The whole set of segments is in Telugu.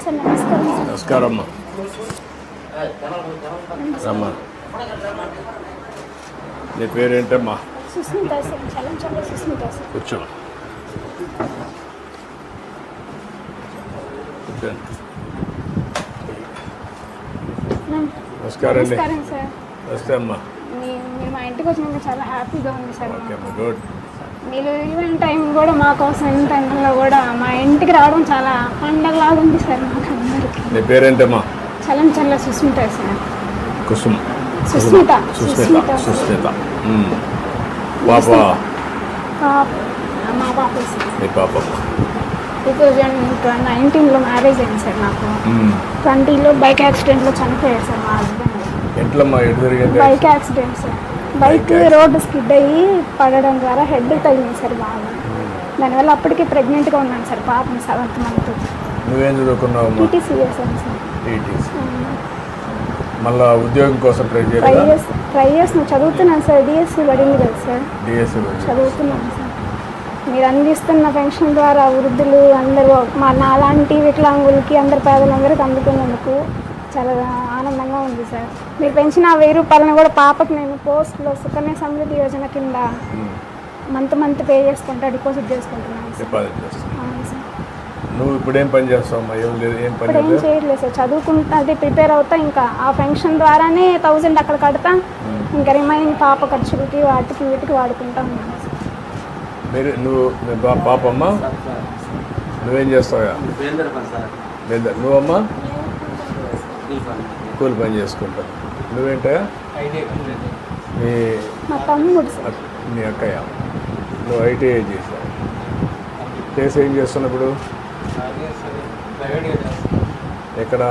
సార్ నమస్కారం సార్. నమస్కారం అమ్మా. రమ్మా. నీ పేరేంటమ్మా? సుస్మిత సార్. చలం సుస్మిత సార్. కూర్చో. కూర్చోండి. నమస్కారం అండి. నమస్కారం సార్. నమస్తే అమ్మా. మీరు మా ఇంటికి వచ్చినాక చాలా హ్యాపీగా ఉంది సార్. ఓకే అమ్మా, గుడ్. మీరు ఈవెన్ టైం కూడా మా కోసం ఇంత ఎండలో కూడా మా ఇంటికి రావడం చాలా పండగలాగా ఉంది సార్ మాకు అందరికీ. నీ పేరేంటమ్మా? చలం సుస్మిత సార్. కుసుమ్. సుస్మిత. సుస్మిత. పాప? మా పాప సార్. మీ పాప 2019లో మ్యారేజ్ అయింది సార్ నాకు. 20లో బైక్ యాక్సిడెంట్లో చనిపోయారు సార్ మా హస్బెండ్. ఎట్లమ్మా? ఎటు జరిగింది? Bike accident sir. Bike road skid అయ్యి పడడం ద్వారా హెడ్ తగిలింది సార్ బాగా. దానివల్ల అప్పటికే ప్రెగ్నెంట్గా ఉన్నాను సార్ పాపని 7th month. నువ్వేం చదువుకున్నావు? టీటీసీ చేశాను సార్. టీటీసీ. మళ్ళా ఉద్యోగం కోసం ట్రై చేస్తున్నాను. చదువుతున్నాను సార్. డిఎస్సి పడింది కదా సార్. డిఎస్సి చదువుతున్నాను సార్. మీరు అందిస్తున్న పెన్షన్ ద్వారా వృద్ధులు అందరూ నాలాంటి వికలాంగులకి అందరు పేదలందరికీ అందుకున్నందుకు చాలా ఆనందంగా ఉంది సార్. మీరు పెంచిన 1000 రూపాయలను కూడా పాపకి నేను పోస్ట్లో సుకన్య సమృద్ధి యోజన కింద మంత్ పే చేసుకుంటా డిపాజిట్ చేసుకుంటున్నాను సార్. అవును సార్. నువ్వు ఇప్పుడు ఏం పని చేస్తావమ్మా? ఇప్పుడు ఏం చేయట్లేదు సార్. చదువుకుంటా, అది ప్రిపేర్ అవుతా. ఇంకా ఆ పెన్షన్ ద్వారానే 1000 అక్కడ కడతా. ఇంకా రిమైనింగ్ పాప ఖర్చులకి వాటికి వీటికి వాడుకుంటా ఉన్నాను సార్. నువ్వు పాపమ్మా? నువ్వేం చేస్తావా? నువ్వమ్మా? కూలి పని చేసుకుంటావు. నువ్వేంటా? మా తమ్ముడు సార్. మీ అక్కయ్య. నువ్వు ఐటీఐ చేసావు. చేసి ఏం చేస్తున్నావు ఇప్పుడు? ఎక్కడ?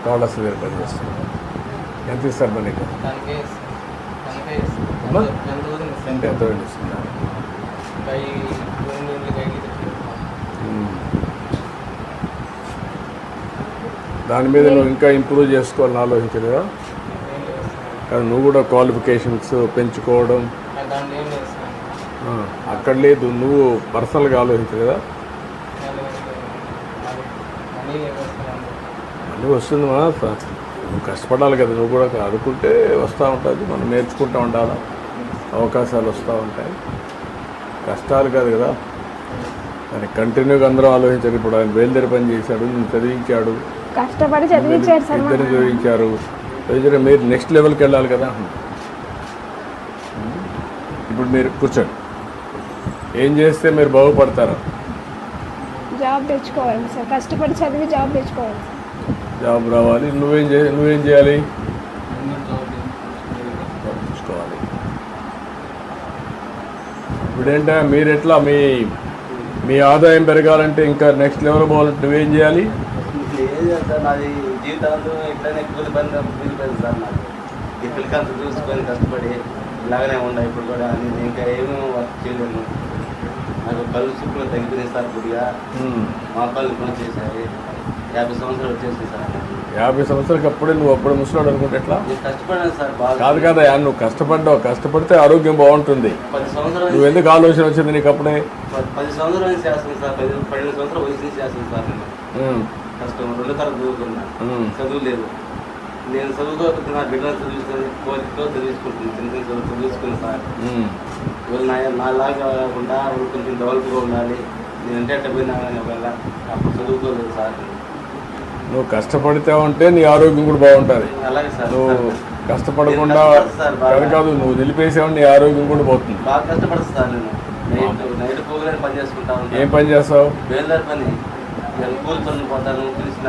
కాళస్ దగ్గర పని చేస్తున్నావు. ఎంత ఇస్తారు మరి నీకు? ఎంత ఇస్తున్నా? దాని మీద నువ్వు ఇంకా ఇంప్రూవ్ చేసుకోవాలని ఆలోచించలేదా? కానీ నువ్వు కూడా క్వాలిఫికేషన్స్ పెంచుకోవడం అక్కడ లేదు. నువ్వు పర్సనల్గా ఆలోచించలేదా? మళ్ళీ వస్తుంది మా. నువ్వు కష్టపడాలి కదా. నువ్వు కూడా అనుకుంటే వస్తూ ఉంటుంది. మనం నేర్చుకుంటూ ఉండాలి. అవకాశాలు వస్తూ ఉంటాయి. కష్టాలు కాదు కదా. కానీ కంటిన్యూగా అందరూ ఆలోచించారు. ఇప్పుడు ఆయన బయలుదేరి పని చేశాడు, నేను చదివించాడు, కష్టపడి చదివించారు సార్. ఇద్దరు చదివించారు. మీరు నెక్స్ట్ లెవెల్కి వెళ్ళాలి కదా. ఇప్పుడు మీరు కూర్చోండి. ఏం చేస్తే మీరు బాగుపడతారు? జాబ్ తెచ్చుకోవాలి సార్. కష్టపడి చదివి జాబ్ తెచ్చుకోవాలి. జాబ్ రావాలి. నువ్వేం చేయాలి? తెచ్చుకోవాలి. ఇప్పుడేంటా మీరు ఎట్లా మీ ఆదాయం పెరగాలంటే ఇంకా నెక్స్ట్ లెవెల్ పోవాలంటే నువ్వేం చేయాలి? నాది జీవితాంతం ఎట్లయినా కూలి పని సార్. నాకు ఈ పిల్లకంతా చూసుకొని కష్టపడి ఇలాగనే ఉన్నాయి. ఇప్పుడు కూడా నేను ఇంకా ఏమేమి వర్క్ చేయలేను. నాకు కళ్ళు చూపులు తగ్గిపోయింది సార్. కొద్దిగా మా కళ్ళు పని చేశారు. 50 సంవత్సరాలు వచ్చేసి సార్. 50 సంవత్సరాలకి అప్పుడే నువ్వు అప్పుడు ముసలాడు అనుకుంటే ఎట్లా? నేను కష్టపడాను సార్ బాగా. కాదు కదా, నువ్వు కష్టపడ్డావు. కష్టపడితే ఆరోగ్యం బాగుంటుంది. 10 సంవత్సరాలు. నువ్వు ఎందుకు ఆలోచన వచ్చింది నీకు అప్పుడే? 10 సంవత్సరాలు నుంచి చేస్తాను సార్. 12 సంవత్సరాల వయసు నుంచి చేస్తాను సార్. నేను కష్టం 2 తరగతి చదువుకున్నా. చదువు లేదు. నేను చదువుకోకపోతే నా బిడ్డలు చదివిస్తాను. కోరికతో చదివించుకుంటున్నాను. చిన్న చిన్న చదివించుకున్నాను సార్. ఇవాళ నాలాగా కాకుండా కొంచెం డెవలప్గా ఉండాలి. నేను అంటే పోయినా వల్ల అప్పుడు చదువుకోలేదు సార్. నువ్వు కష్టపడితే ఉంటే నీ ఆరోగ్యం కూడా బాగుంటుంది. అలాగే సార్. నువ్వు కష్టపడకుండా కాదు, నువ్వు నిలిపేసావు, నీ ఆరోగ్యం కూడా పోతుంది. బాగా కష్టపడతా సార్. నేను నైట్ పోగానే పని చేసుకుంటా ఉంటాను. ఏం పని చేస్తావు? బేల్దారి పని. కూలి పనులు పోతాను. తెలిసిన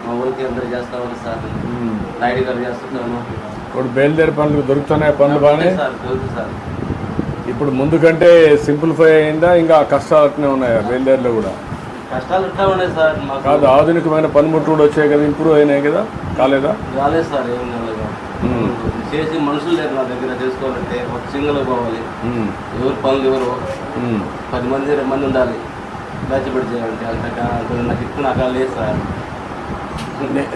మా ఊరికి అందరూ చేస్తా ఉంటాను సార్. నైట్ గారు చేస్తుంటాను. ఇప్పుడు బయలుదేరి పనులు దొరుకుతున్నాయి. పనులు బాగానే సార్ దొరుకుతుంది సార్. ఇప్పుడు ముందు కంటే సింప్లిఫై అయిందా? ఇంకా కష్టాలు అట్నే ఉన్నాయా బయలుదేరిలో కూడా? కష్టాలు ఇట్లా ఉన్నాయి సార్. కాదు, ఆధునికమైన పనిముట్లు కూడా వచ్చాయి కదా, ఇంప్రూవ్ అయినాయి కదా. కాలేదా? రాలేదు సార్. ఏం లేదు. చేసి మనుషులు లేరు నా దగ్గర. చేసుకోవాలంటే ఒక సింగల్ పోవాలి. ఎవరు పనులు ఎవరు 10 మంది 20 మంది ఉండాలి. బ్యాచిపెట్టి చేయాలంటే అంత నాకు ఇప్పుడు నాకు లేదు సార్.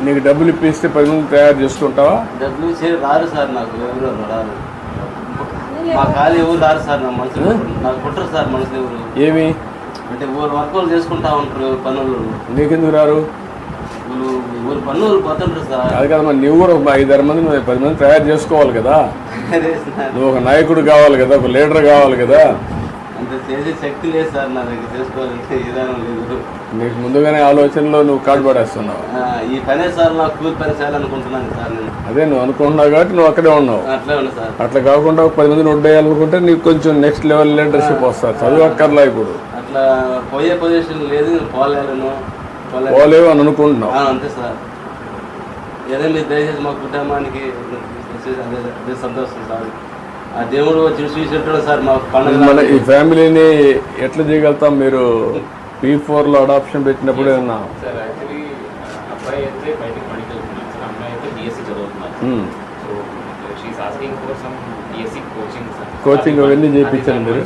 నీకు డబ్బులు ఇప్పిస్తే 10 మంది తయారు చేసుకుంటావా? డబ్బులు రారు సార్. నాకు ఎవరు రారు. మా ఖాళీ ఎవరు రారు సార్. నా మనసులో నాకు పుట్టరు సార్. మనసులో ఎవరు ఏమి అంటే ఊరు వర్క్ వాళ్ళు చేసుకుంటా ఉంటారు పనులు, నీకెందుకు రారు? ఊరు పనులు పోతుంటారు సార్. అది కదా మరి నువ్వు కూడా ఒక 5-6 మంది 10 మంది తయారు చేసుకోవాలి కదా. అదే సార్, నువ్వు ఒక నాయకుడు కావాలి కదా, ఒక లీడర్ కావాలి కదా. అంత చేసే శక్తి లేదు సార్ నా దగ్గర, చేసుకోవాలంటే విధానం లేదు. నీకు ముందుగానే ఆలోచనలో నువ్వు కాడు పడేస్తున్నావు. ఈ పనే సార్ నాకు కూలి పని చేయాలనుకుంటున్నాను సార్ నేను. అదే నువ్వు అనుకుంటున్నావు కాబట్టి నువ్వు అక్కడే ఉన్నావు. అట్లే ఉన్నా సార్. అట్లా కాకుండా ఒక 10 మందిని వడ్డేయాలనుకుంటే నీకు కొంచెం నెక్స్ట్ లెవెల్ లీడర్షిప్ వస్తుంది. చదువు అక్కర్లా ఇప్పుడు. అట్లా పోయే పొజిషన్ లేదు, నేను పోలేను. పోలేవు అని అనుకుంటున్నావు. అంతే సార్. ఏదో మీరు దయచేసి మా కుటుంబానికి అదే సంతోషం సార్. ఆ దేవుడు వచ్చి చూసేటాడు సార్ మా పండుగ. మన ఈ ఫ్యామిలీని ఎట్లా చేయగలుగుతాం? మీరు P4లో అడాప్షన్ పెట్టినప్పుడు ఏమన్నా? సార్ యాక్చువల్లీ అబ్బాయి అయితే బయటకు పనికి వెళ్తున్నాను సార్, అమ్మాయి అయితే BSc చదువుతున్నారు. So she's asking for some BSc coaching sir. Coaching అవన్నీ చేయించండి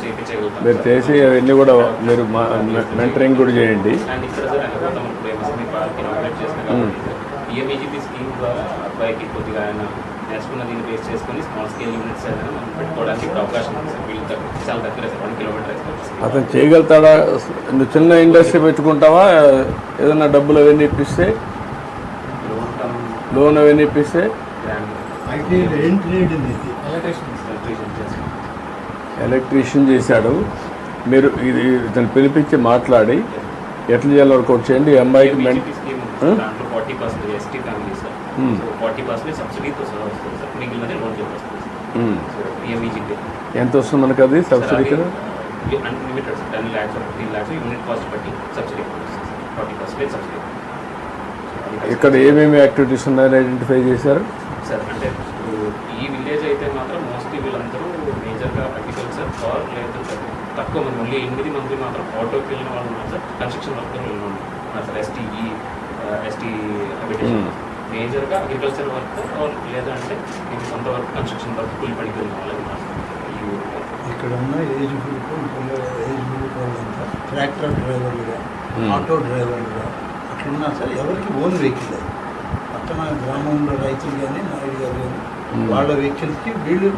మీరు చేసి అవన్నీ కూడా మీరు మెంటరింగ్ కూడా చేయండి. అండ్ ఇక్కడ సార్ అనుకుంటాం ఇప్పుడు MSME పార్క్ ఇనాగ్రేట్ చేసిన PMEGP స్కీమ్ ద్వారా అబ్బాయికి కొద్దిగా ఆయన నేర్చుకున్న దీన్ని బేస్ చేసుకుని స్మాల్ స్కేల్ యూనిట్స్ ఏదైనా మనం పెట్టుకోవడానికి ఇప్పుడు అవకాశం ఉంది సార్. వీళ్ళు చాలా దగ్గర సార్, 1 కిలోమీటర్. అతను చేయగలుగుతాడా? నువ్వు చిన్న ఇండస్ట్రీ పెట్టుకుంటావా? ఏదైనా డబ్బులు అవన్నీ ఇప్పిస్తే, లోన్ అవన్నీ ఇప్పిస్తే? ఎలక్ట్రీషియన్ చేశాడు. మీరు ఇది ఇతను పిలిపించి మాట్లాడి ఎట్లా చేయాలో వర్కౌట్ చేయండి. ఈ అమ్మాయికి దాంట్లో 40% ST ఫ్యామిలీ సార్. సో 40% సబ్సిడీతో సహా వస్తుంది సార్, మిగిలినది లోన్ వస్తుంది సార్. PMEGP ఎంత వస్తుంది మనకు అది సబ్సిడీ కదా? Unlimited sir, 10 lakhs or 15 lakhs unit cost బట్టి సబ్సిడీ వస్తుంది సార్. 40% సబ్సిడీ. ఇక్కడ ఏమేమి యాక్టివిటీస్ ఉన్నాయని ఐడెంటిఫై చేశారు సార్? అంటే ఈ విలేజ్ అయితే మాత్రం మోస్ట్లీ వీళ్ళందరూ మేజర్గా అగ్రికల్చర్ ఆర్ లేదు సార్. తక్కువ మంది, ఓన్లీ 8 మంది మాత్రం ఆటోకి వెళ్ళిన వాళ్ళు ఉన్నారు సార్. కన్స్ట్రక్షన్ వర్కర్ వెళ్ళిన వాళ్ళు ఉన్నారు సార్. ST హ్యాబిటేషన్ మేజర్గా అగ్రికల్చర్ వర్క్ ఆర్ లేదంటే ఇది సొంత వర్క్, కన్స్ట్రక్షన్ వర్క్, కూలి పనికి వెళ్ళిన వాళ్ళు ఉన్నారు సార్. ఇక్కడ ఉన్న ఏజ్ గ్రూప్ వాళ్ళంతా ట్రాక్టర్ డ్రైవర్లుగా, ఆటో డ్రైవర్లుగా అట్లున్నారు సార్. ఎవరికి ఓన్ వెహికల్ అది పక్కన గ్రామంలో రైతులు కానీ నాయుడు గారు కానీ వాళ్ళ వెహికల్స్కి వీళ్ళు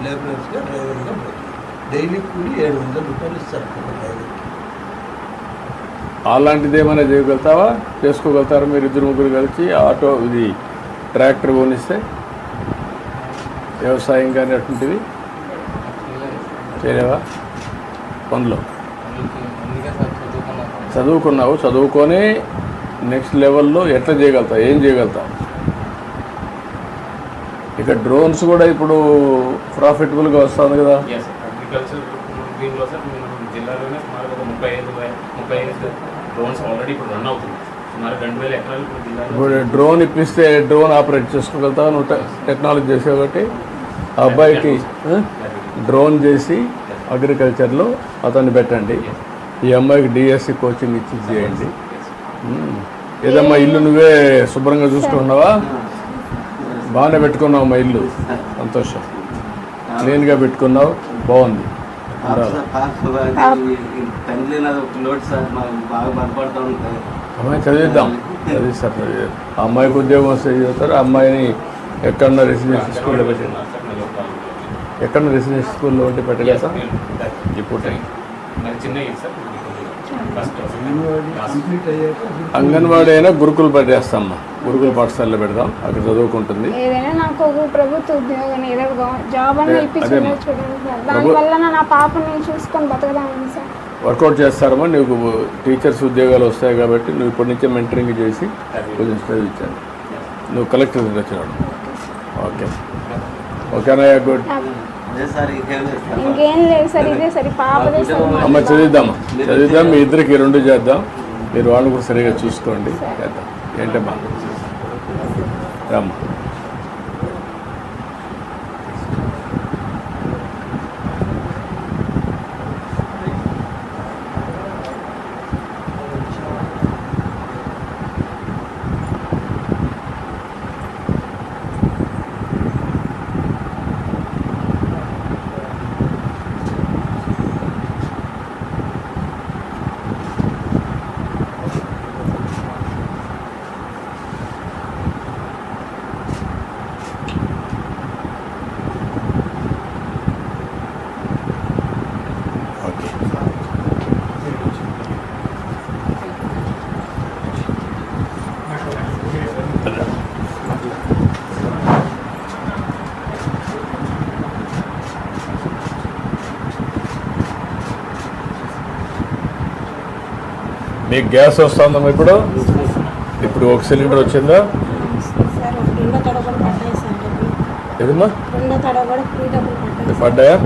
లేబరర్స్గా డ్రైవర్గా పోతున్నారు. డైలీ కూలి 700 రూపాయలు ఇస్తారు ఒక డ్రైవర్కి. అలాంటిది ఏమైనా చేయగలుగుతావా? చేసుకోగలుగుతారా మీరు 2-3 కలిసి? ఆటో ఇది ట్రాక్టర్ కొనిస్తే వ్యవసాయం కానీ అటువంటివి చేయలేవా? పనులు చదువుకున్నావు, చదువుకొని నెక్స్ట్ లెవెల్లో ఎట్లా చేయగలుగుతావు? ఏం చేయగలుగుతావు? ఇక డ్రోన్స్ కూడా ఇప్పుడు ప్రాఫిటబుల్గా వస్తుంది కదా. అగ్రికల్చర్ దీనిలో సార్ మనం జిల్లాలోనే సుమారు ఒక 35 డ్రోన్స్ ఆల్రెడీ ఇప్పుడు రన్ అవుతుంది. సుమారు 2000 ఎకరాలు ఇప్పుడు జిల్లాలో. ఇప్పుడు డ్రోన్ ఇప్పిస్తే డ్రోన్ ఆపరేట్ చేసుకోగలుగుతావు నువ్వు? టెక్నాలజీ చేసే ఒకటి ఆ అబ్బాయికి డ్రోన్ చేసి అగ్రికల్చర్లో అతన్ని పెట్టండి. ఈ అమ్మాయికి DSC కోచింగ్ ఇచ్చి చేయండి. ఏదమ్మా ఇల్లు నువ్వే శుభ్రంగా చూసుకున్నావా? బాగానే పెట్టుకున్నావు మా ఇల్లు, సంతోషం. క్లీన్గా పెట్టుకున్నావు, బాగుంది. తండ్రి లోడ్ సార్, మాకు బాగా బాధపడుతూ ఉంటాయి. అమ్మాయి చదివిద్దాం, చదివిస్తారు. ఆ అమ్మాయికి ఉద్యోగం వస్తే చదువుతారు. ఆ అమ్మాయిని ఎక్కడన్నా రెసిడెన్షియల్ స్కూల్లో పెట్టండి. ఎక్కడన్నా రెసిడెన్షియల్ స్కూల్లో ఉంటే పెట్టగలుగుతాం ఇప్పుడు. కంప్లీట్ అయ్యాక అంగన్వాడీ అయినా గురుకులు పెట్టేస్తామ్మా. గురుకుల పాఠశాలలో పెడదాం, అక్కడ చదువుకుంటుంది. ఏదైనా నాకు ఒక ప్రభుత్వ ఉద్యోగం, ఏదో జాబ్ అన్న ఇప్పించిందో చూడండి సార్. దానివల్ల నా పాపని చూసుకొని బతకదామని సార్. వర్కౌట్ చేస్తారమ్మా. నీకు టీచర్స్ ఉద్యోగాలు వస్తాయి కాబట్టి నువ్వు ఇప్పటి నుంచే మెంటరింగ్ చేసి కొంచెం చదివించాను. నువ్వు కలెక్టర్ వచ్చినాడు. ఓకే ఓకేనా? గుడ్. ఇంకేం లేదు సార్, ఇదే సరే పాపదే సార్. అమ్మ చదివిద్దామా, చదివిద్దాం. మీ ఇద్దరికి 2 చేద్దాం. మీరు వాళ్ళు కూడా సరిగా చూసుకోండి. చేద్దాం. ఏంటమ్మా రమ్మా. మీకు గ్యాస్ వస్తుందమ్మా ఇప్పుడు? ఇప్పుడు ఒక సిలిండర్ వచ్చిందా? సార్ రెండో తడ కూడా పడ్డాయి సార్ డబ్బులు. ఏదమ్మా రెండో తడ కూడా ఫ్రీ డబ్బులు పడ్డాయి సార్. పడ్డాయా?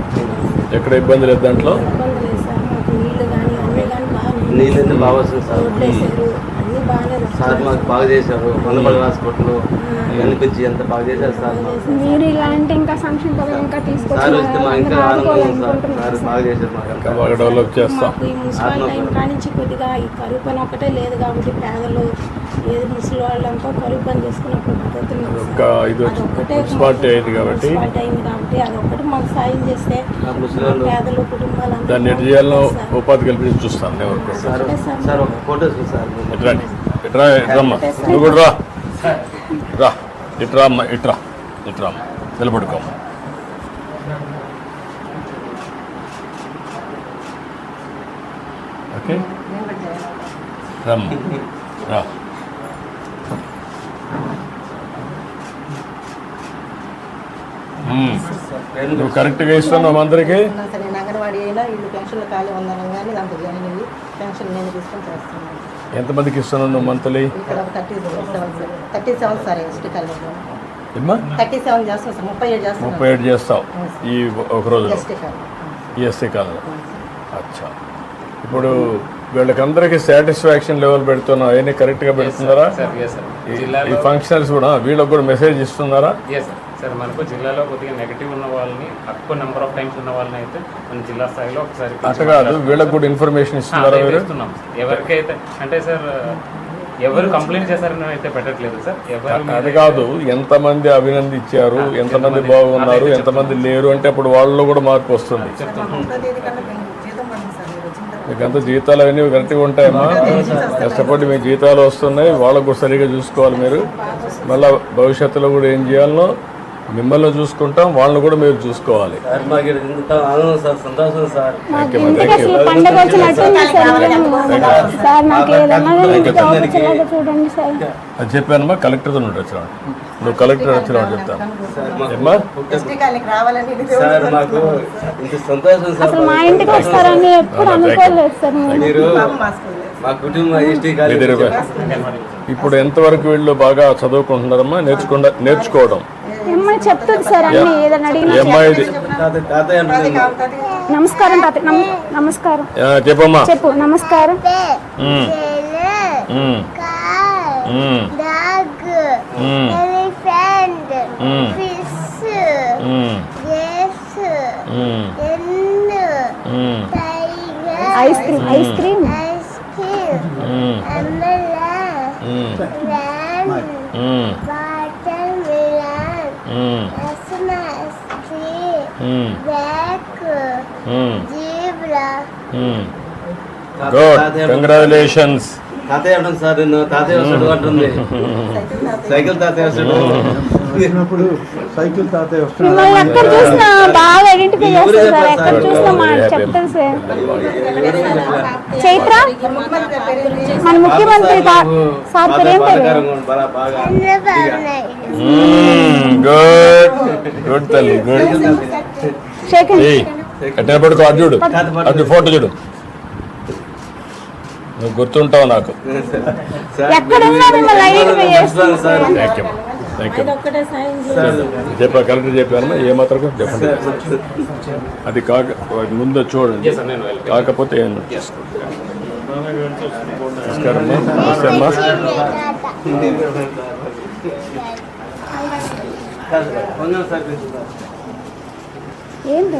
ఎక్కడ ఇబ్బంది లేదు దాంట్లో? ఇబ్బంది లేదు సార్, మాకు నీళ్లు కానీ అన్నీ కానీ బాగానే నీళ్ళైతే బాగా వస్తుంది సార్. రోడ్లు వేసారు, అన్నీ బాగానే సార్ వస్తున్నాయి. మాకు బాగా చేశారు. మందపల్లి హాస్పిటల్ ఇవన్నీ పెంచి ఎంత బాగా చేశారు సార్ మాకు. మీరు ఇలాంటి ఇంకా సంక్షేమ పథకం ఇంకా సార్ వస్తే మాకు ఇంకా ఆనందం సార్. సార్ బాగా చేశారు ఇంకా మాకు. బాగా డెవలప్ చేస్తాం. మాకు ఈ మున్సిపల్ టైం కానించి కొద్దిగా ఈ కరువు పని ఒకటే లేదు కాబట్టి పేదలు ఏది ముసలి వాళ్ళంతా కరువు పని చేసుకున్నప్పుడు పద్ధతులు ఒక ఇది వచ్చి మున్సిపాలిటీ అయింది కాబట్టి అయింది కాబట్టి అదొకటి మాకు సాయం చేస్తే ముసలి మా వాళ్ళు పేదలు కుటుంబాలు దాన్ని ఎటు చేయాలో ఉపాధి కల్పించి చూస్తాను నేను వరకు. సార్ సార్ ఒక ఫోటో సార్ ఇట్రా ఇట్రా ఇట్రమ్మా, నువ్వు కూడా రా రా, ఇట్రా అమ్మా, ఇట్రా ఇట్రా అమ్మా, నిలబడుకోమ్మా. ఓకే రమ్మా, రా. నువ్వు కరెక్ట్గా ఇస్తున్నావు అందరికీ. సరే నేను అంగన్వాడీ అయినా వీళ్ళు పెన్షన్లు ఖాళీ ఉందనం కానీ దాంట్లో జాయిన్ అయ్యి పెన్షన్ నేను తీసుకొని చేస్తున్నాను. ఎంతమందికి ఇస్తున్నావు నువ్వు మంత్లీ? ఇక్కడ ఒక 37 సార్ ఎస్టీ కాలేజీలో ఏమ్మా 37 చేస్తున్నాను సార్, 37 చేస్తున్నాను 37 చేస్తావు ఈ ఒక రోజులో ఎస్టీ కాలేజ్. ఈఎస్సీ కాలంలో. అచ్చా, ఇప్పుడు వీళ్ళకందరికీ సాటిస్ఫాక్షన్ లెవెల్ పెడుతున్నావు, అవన్నీ కరెక్ట్గా పెడుతున్నారా? Sir yes sir. ఈ జిల్లాలో ఫంక్షనర్స్ కూడా వీళ్ళకి కూడా మెసేజ్ ఇస్తున్నారా? Yes sir. సార్ మనకు జిల్లాలో కొద్దిగా నెగిటివ్ ఉన్న వాళ్ళని, తక్కువ నెంబర్ ఆఫ్ టైమ్స్ ఉన్న వాళ్ళని అయితే మన జిల్లా స్థాయిలో ఒకసారి అట్లా కాదు, వీళ్ళకి కూడా ఇన్ఫర్మేషన్ ఇస్తున్నారా మీరు? ఇస్తున్నాం. ఎవరికైతే అంటే సార్ ఎవరు కంప్లైంట్ చేశారని అయితే పెట్టట్లేదు సార్. ఎవరు అది కాదు, ఎంతమంది అభినందించారు, ఎంతమంది బాగున్నారు, ఎంతమంది లేరు అంటే అప్పుడు వాళ్ళలో కూడా మార్పు వస్తుంది. ఒకటో తేదీ కన్నా జీతం పడింది సార్ మీరు వచ్చిన తర్వాత. మీకంతా జీతాలు అవన్నీ కరెక్ట్గా ఉంటాయమ్మా? కష్టపడి మీ జీతాలు వస్తున్నాయి, వాళ్ళకు కూడా సరిగ్గా చూసుకోవాలి మీరు. మళ్ళీ భవిష్యత్తులో కూడా ఏం చేయాలనో మిమ్మల్ని చూసుకుంటాం, వాళ్ళని కూడా మీరు చూసుకోవాలి. సార్ మాకు ఇక్కడ ఇంత ఆనందం సార్, సంతోషం సార్. నాకు ఇంటికి అసలు పండగ వచ్చినట్టుంది సార్. సార్ నాకు ఏదన్నా ఇంటికి వచ్చేలాగా చూడండి సార్. అది చెప్పానమ్మా, కలెక్టర్తో నుండి వచ్చినాడు. నువ్వు కలెక్టర్ వచ్చినాడు చెప్తాను. ఏమ్మా ఎస్టీ కాలనీకి రావాలని సార్ మాకు ఇంత సంతోషం సార్. అసలు మా ఇంటికి వస్తారని ఎప్పుడు అనుకోలేదు సార్ నేను. మీరు మా స్కూల్లో మా కుటుంబం ఎస్టీ కాలేజ్ ఇద్దరు. ఇప్పుడు ఎంతవరకు వీళ్ళు బాగా చదువుకుంటున్నారమ్మా? నేర్చుకోవడం అమ్మాయి చెప్తుంది సార్ అన్ని ఏదైనా అడిగినా. అమ్మాయిది తాతయ్య అంటే నమస్కారం తాత, నమస్కారం చెప్పమ్మా. చెప్పు. నమస్కారం. ఉమ్. ఉమ్. ఉమ్. ఉమ్. ఉమ్. ఉమ్. ఉమ్. ఉమ్. Ice cream, ice cream. ఉమ్. ఉమ్. ఉమ్. Good, congratulations. తాతయ్య అంటుంది సార్, నిన్ను తాతయ్య వస్తాడు అంటుంది. సైకిల్ తాతయ్య వస్తాడు. వచ్చినప్పుడు సైకిల్ తాతయ్య వస్తున్నాడు. మిమ్మల్ని ఎక్కడ చూసినా బాగా ఐడెంటిఫై చేస్తారు సార్. ఎక్కడ చూసినా మా చెప్తారు సార్. చైత్ర మన ముఖ్యమంత్రి సార్ పేరు ఏం పేరు? గుడ్ గుడ్ తల్లి, గుడ్. శేఖర్. ఎట్లా పడుకో, అది చూడు, అది ఫోటో చూడు, నువ్వు గుర్తుంటావు నాకు. ఎక్కడ ఉన్నా మిమ్మల్ని ఐడెంటిఫై చేస్తారు sir. Thank you, thank you. ఆయన ఒక్కటే సాయం చేయాలి. చెప్పా, కలెక్టర్ చెప్పానమ్మా, ఏ మాత్రం చెప్పండి. అది కాక ముందు చూడండి, Yes, sir, నేను వెళ్ళి. కాకపోతే ఏం నమస్కారం అమ్మా. నమస్తే అమ్మా. ఏంటి